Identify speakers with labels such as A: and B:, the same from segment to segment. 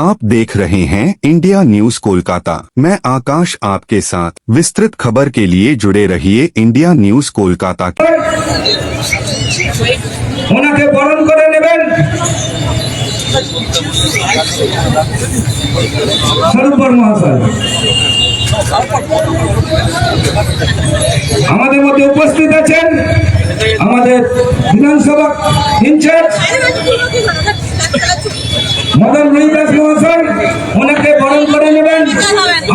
A: आप देख रहे हैं इंडिया न्यूज कोलकाता। मैं आकाश आपके साथ विस्तृत खबर के लिए जुड़े रहिए इंडिया न्यूज कोलकाता के।
B: ওনাকে বরণ করে নেবেন স্বরূপর মহাশয়। আমাদের মধ্যে উপস্থিত আছেন আমাদের বিধানসভা ইনচার্জ মদন রহিদাস মহাশয়, ওনাকে বরণ করে নেবেন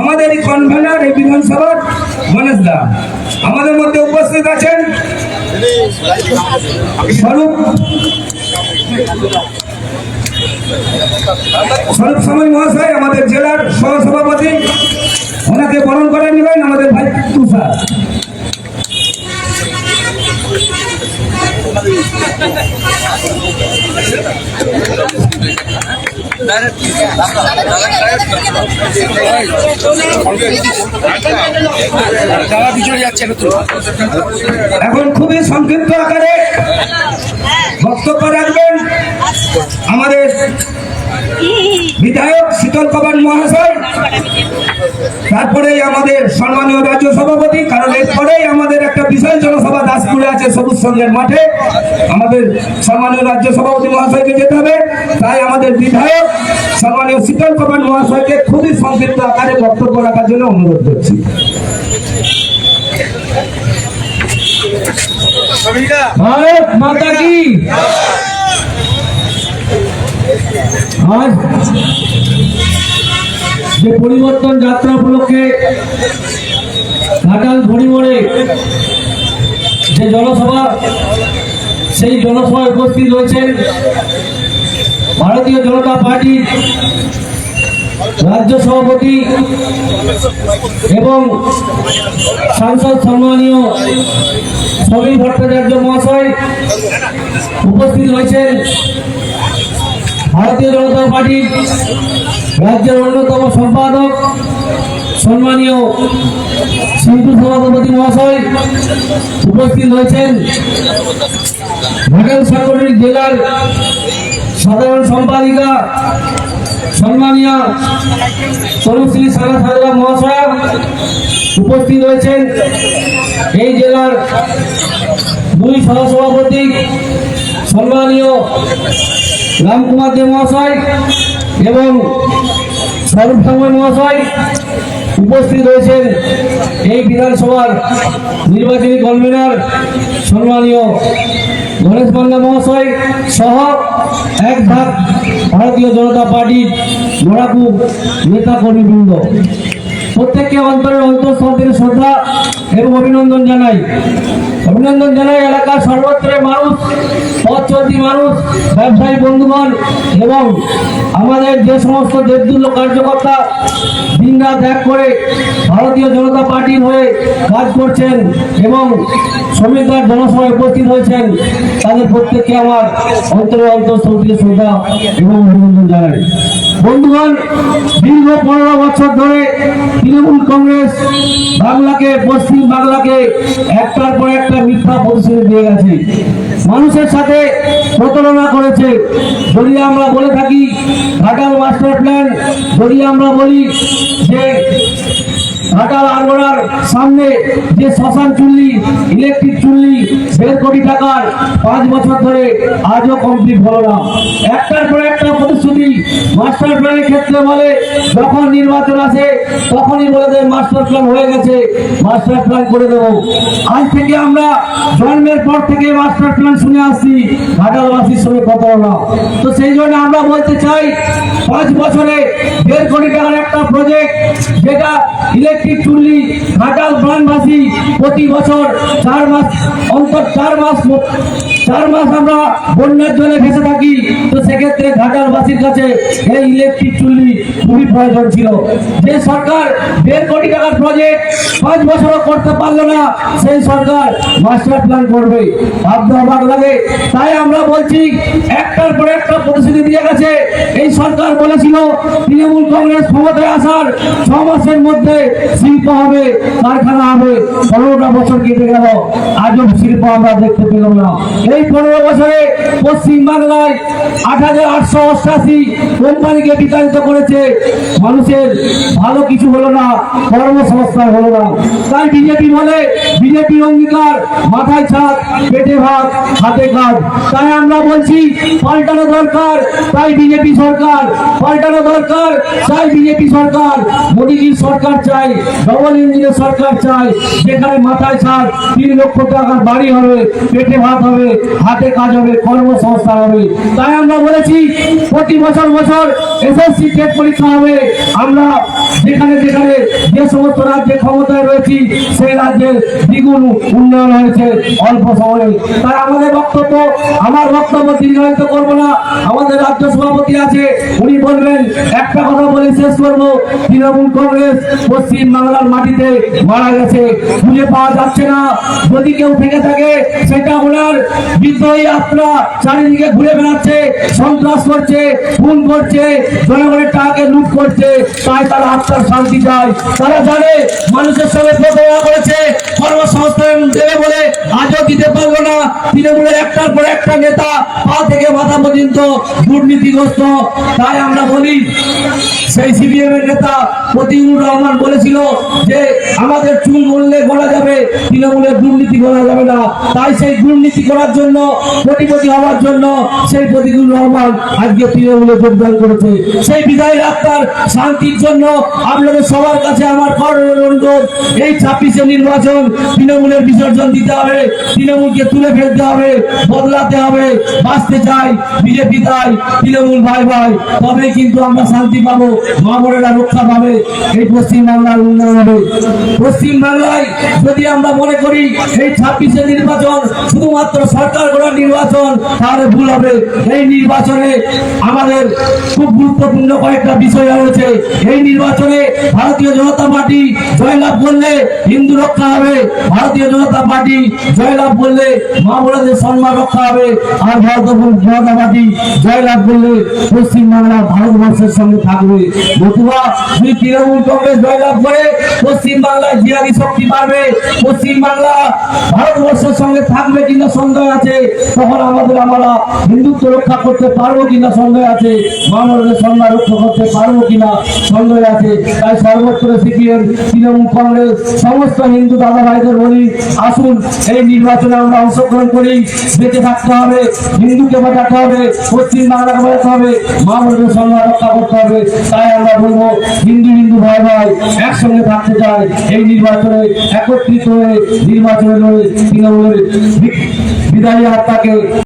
B: আমাদের এই কনভেনার এই বিধানসভার গণেশ দা। আমাদের মধ্যে উপস্থিত আছেন স্বরূপ সময় মহাশয়, আমাদের জেলার সহসভাপতি, ওনাকে বরণ করে নেবেন আমাদের ভাই তুষার। এখন খুবই সংক্ষিপ্ত আকারে বক্তব্য রাখবেন আমাদের বিধায়ক শীতল কবান মহাশয়, তারপরেই আমাদের সম্মানীয় রাজ্য সভাপতি, কারণ এরপরেই আমাদের একটা বিশাল জনসভা দাসপুরে আছে সবুজ সঙ্গের মাঠে, আমাদের সম্মানীয় রাজ্য সভাপতি মহাশয়কে যেতে হবে। তাই আমাদের বিধায়ক সম্মানীয় শীতল কবান মহাশয়কে খুবই সংক্ষিপ্ত আকারে বক্তব্য রাখার জন্য অনুরোধ করছি। ভারত মাতা কি। আজ যে পরিবর্তন যাত্রা উপলক্ষে ঘাটাল ধরিমোড়ে যে জনসভা, সেই জনসভায় উপস্থিত রয়েছেন ভারতীয় জনতা পার্টির রাজ্য সভাপতি এবং সাংসদ সম্মানীয় সমীর ভট্টাচার্য মহাশয়, উপস্থিত রয়েছেন ভারতীয় জনতা পার্টির রাজ্যের অন্যতম সম্পাদক সম্মানীয় সিন্ধু সভাপতি মহাশয়, উপস্থিত রয়েছেন ঘাটাল সাংগঠনিক জেলার সাধারণ সম্পাদিকা সম্মানীয় তনুশ্রী সানা সারদা মহাশয়, উপস্থিত রয়েছেন এই জেলার দুই সহসভাপতি সম্মানীয় রামকুমার দে মহাশয় এবং স্বরূপ সময় মহাশয়, উপস্থিত রয়েছেন এই বিধানসভার নির্বাচনী কনভেনার সম্মানীয় গণেশ পান্ডা মহাশয় সহ এক ধাপ ভারতীয় জনতা পার্টির লড়াকু নেতা কর্মীবৃন্দ। প্রত্যেককে অন্তরের অন্তঃস্থল থেকে শ্রদ্ধা এবং অভিনন্দন জানাই। এলাকার সর্বত্রের মানুষ, পথ চলতি মানুষ, ব্যবসায়ী বন্ধুগণ এবং আমাদের যে সমস্ত দেবদুল্য কার্যকর্তা দিনরাত এক করে ভারতীয় জনতা পার্টির হয়ে কাজ করছেন এবং শ্রমিকদের জনসভায় উপস্থিত হয়েছেন, তাদের প্রত্যেককে আমার অন্তরের অন্তঃস্থল থেকে শ্রদ্ধা এবং অভিনন্দন জানাই। বন্ধুগণ, দীর্ঘ 15 বছর ধরে তৃণমূল কংগ্রেস বাংলাকে, পশ্চিম বাংলাকে একটার পর একটা মিথ্যা প্রতিশ্রুতি দিয়ে গেছে, মানুষের সাথে প্রতারণা করেছে। যদি আমরা বলে থাকি ঘাটাল মাস্টার প্ল্যান, যদি আমরা বলি যে ঘাটাল আরগোড়ার সামনে যে শ্মশান চুল্লি, ইলেকট্রিক চুল্লি 1.5 কোটি টাকার 5 বছর ধরে আজও কমপ্লিট হলো না। একটার পর একটা প্রতিশ্রুতি মাস্টার প্ল্যানের ক্ষেত্রে বলে, যখন নির্বাচন আসে তখনই বলে দেয় মাস্টার প্ল্যান হয়ে গেছে, মাস্টার প্ল্যান করে দেবো। আজ থেকে আমরা জন্মের পর থেকে মাস্টার প্ল্যান শুনে আসছি, ঘাটালবাসীর সঙ্গে প্রতারণা। তো সেই জন্য আমরা বলতে চাই 5 বছরে 1.5 কোটি টাকার একটা প্রজেক্ট, যেটা ইলেকট্রিক চুল্লি, ঘাটাল প্রাণবাসী প্রতি বছর 4 মাস অন্তর 4 মাস আমরা বন্যার জলে ভেসে থাকি। তো সেক্ষেত্রে ঘাটালবাসীর কাছে এই ইলেকট্রিক চুল্লি খুবই প্রয়োজন ছিল। যে সরকার 1.5 কোটি টাকার প্রজেক্ট 5 বছরও করতে পারলো না, সেই সরকার মাস্টার প্ল্যান করবে, ভাবতে অবাক লাগে। তাই আমরা বলছি একটার পর একটা প্রতিশ্রুতি প্রতিশ্রুতি দিয়ে গেছে। এই সরকার বলেছিল তৃণমূল কংগ্রেস ক্ষমতায় আসার 6 মাসের মধ্যে শিল্প হবে, কারখানা হবে। 15টা বছর কেটে গেল, আজও শিল্প আমরা দেখতে পেলাম না। এই 15 বছরে পশ্চিম বাংলায় 8,888 কোম্পানিকে বিতাড়িত করেছে। মানুষের ভালো কিছু হলো না, কর্মসংস্থান হলো না। তাই বিজেপি বলে, বিজেপির অঙ্গীকার মাথায় ছাদ, পেটে ভাত, হাতে কাজ। তাই আমরা বলছি পাল্টানো দরকার, তাই বিজেপি সরকার পাল্টানো দরকার, তাই বিজেপি সরকার। মোদীজির সরকার চাই, ডবল ইঞ্জিনের সরকার চাই, যেখানে মাথায় ছাদ, 3 লক্ষ টাকার বাড়ি হবে, পেটে ভাত হবে, হাতে কাজ হবে, কর্মসংস্থান হবে। তাই আমরা বলেছি প্রতি বছর বছর এসএসসি টেট পরীক্ষা হবে। আমরা যেখানে যেখানে যে সমস্ত রাজ্যে ক্ষমতায় রয়েছি সেই রাজ্যের দ্বিগুণ উন্নয়ন হয়েছে অল্প সময়ে। তাই আমাদের বক্তব্য, আমার বক্তব্য দীর্ঘায়িত করবো না। আমাদের রাজ্য সভাপতি আছে, উনি বলবেন। একটা কথা বলে শেষ করবো, তৃণমূল কংগ্রেস পশ্চিম বাংলার মাটিতে মারা গেছে, খুঁজে পাওয়া যাচ্ছে না। যদি কেউ থেকে থাকে সেটা ওনার বিদ্রোহী আত্মা চারিদিকে ঘুরে বেড়াচ্ছে, সন্ত্রাস করছে, খুন করছে, জনগণের টাকাকে লুট করছে। তাই তারা আত্মার শান্তি চায়। তারা জানে মানুষের সঙ্গে প্রতারণা করেছে, কর্মসংস্থান দেবে বলে আজও দিতে পারলো না। তৃণমূলের একটার পর একটা নেতা পা থেকে মাথা পর্যন্ত দুর্নীতিগ্রস্ত। তাই আমরা বলি, সেই সিপিএম এর নেতা মতিউর রহমান বলেছিল যে আমাদের চুল গড়লে গড়া যাবে, তৃণমূলের দুর্নীতি করা যাবে না। তাই সেই দুর্নীতি করার জন্য, কোটিপতি হওয়ার জন্য সেই মতিউর রহমান আজকে তৃণমূলে যোগদান করেছে। সেই বিদায় আত্মার শান্তির জন্য আপনাদের সবার কাছে আমার অনুরোধ, এই 26 নির্বাচন তৃণমূলের বিসর্জন দিতে হবে, তৃণমূলকে তুলে ফেলতে হবে, বদলাতে হবে। বাঁচতে চাই বিজেপি, তাই তৃণমূল ভাই ভাই, তবেই কিন্তু আমরা শান্তি পাবো, মা বোনেরা রক্ষা পাবে, এই পশ্চিম বাংলার উন্নয়ন হবে। পশ্চিম বাংলায় যদি আমরা মনে করি এই 26 নির্বাচন শুধুমাত্র সরকার গড়ার নির্বাচন, তাহলে ভুল হবে। এই নির্বাচনে আমাদের খুব গুরুত্বপূর্ণ কয়েকটা বিষয় রয়েছে। এই নির্বাচনে ভারতীয় জনতা পার্টি জয়লাভ করলে হিন্দু রক্ষা হবে, ভারতীয় জনতা পার্টি জয়লাভ করলে মা বোনেদের সম্মান রক্ষা হবে, আর ভারতীয় জনতা পার্টি জয়লাভ করলে পশ্চিম বাংলা ভারতবর্ষের সঙ্গে থাকবে। নতুবা যদি তৃণমূল কংগ্রেস জয়লাভ করে পশ্চিম বাংলায় জিহাদি শক্তি পারবে, পশ্চিম বাংলা ভারতবর্ষের সঙ্গে থাকবে কিনা সন্দেহ আছে। তখন আমরা হিন্দুত্ব রক্ষা করতে পারবো কিনা সন্দেহ আছে, মানবদের সম্মান রক্ষা করতে পারবো কিনা সন্দেহ আছে। তাই সর্বত্র সিপিএম, তৃণমূল কংগ্রেস, সমস্ত হিন্দু দাদা ভাইদের বলি, আসুন এই নির্বাচনে আমরা অংশগ্রহণ করি। বেঁচে থাকতে হবে, হিন্দুকে বাঁচাতে হবে, পশ্চিম বাংলাকে বাঁচাতে হবে, মানবদের সম্মান রক্ষা করতে হবে। তাই আমরা বলবো হিন্দু ভাই ভাই একসঙ্গে থাকতে চাই। এই নির্বাচনে একত্রিত হয়ে নির্বাচনে লড়ে তৃণমূলের বিদায়ী আত্মাকে